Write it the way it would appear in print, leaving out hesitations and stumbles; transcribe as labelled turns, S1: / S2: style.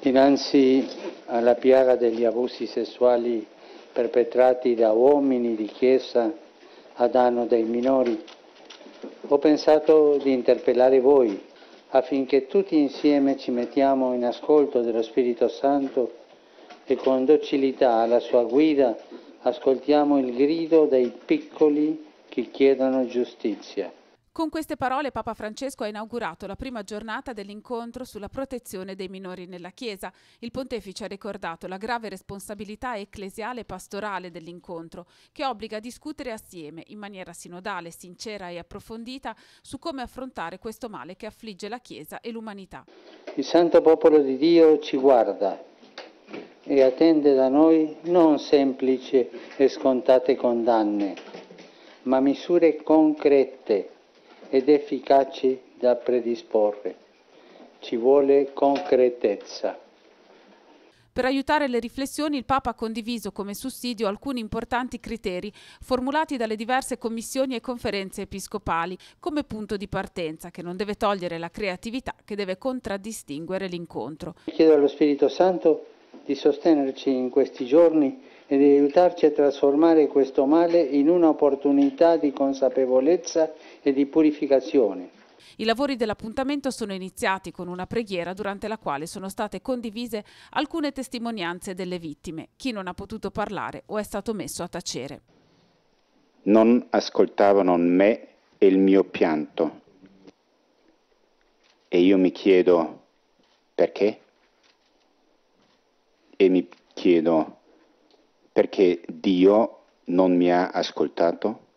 S1: Dinanzi alla piaga degli abusi sessuali perpetrati da uomini di Chiesa a danno dei minori, ho pensato di interpellare voi affinché tutti insieme ci mettiamo in ascolto dello Spirito Santo e con docilità alla sua guida ascoltiamo il grido dei piccoli che chiedono giustizia.
S2: Con queste parole Papa Francesco ha inaugurato la prima giornata dell'incontro sulla protezione dei minori nella Chiesa. Il pontefice ha ricordato la grave responsabilità ecclesiale e pastorale dell'incontro, che obbliga a discutere assieme, in maniera sinodale, sincera e approfondita, su come affrontare questo male che affligge la Chiesa e l'umanità.
S1: Il santo popolo di Dio ci guarda e attende da noi non semplici e scontate condanne, ma misure concrete ed efficaci da predisporre. Ci vuole concretezza.
S2: Per aiutare le riflessioni, il Papa ha condiviso come sussidio alcuni importanti criteri formulati dalle diverse commissioni e conferenze episcopali come punto di partenza, che non deve togliere la creatività che deve contraddistinguere l'incontro.
S1: Chiedo allo Spirito Santo di sostenerci in questi giorni e di aiutarci a trasformare questo male in un'opportunità di consapevolezza e di purificazione.
S2: I lavori dell'appuntamento sono iniziati con una preghiera durante la quale sono state condivise alcune testimonianze delle vittime, chi non ha potuto parlare o è stato messo a tacere.
S3: Non ascoltavano me e il mio pianto. E io mi chiedo perché? E mi chiedo perché Dio non mi ha ascoltato?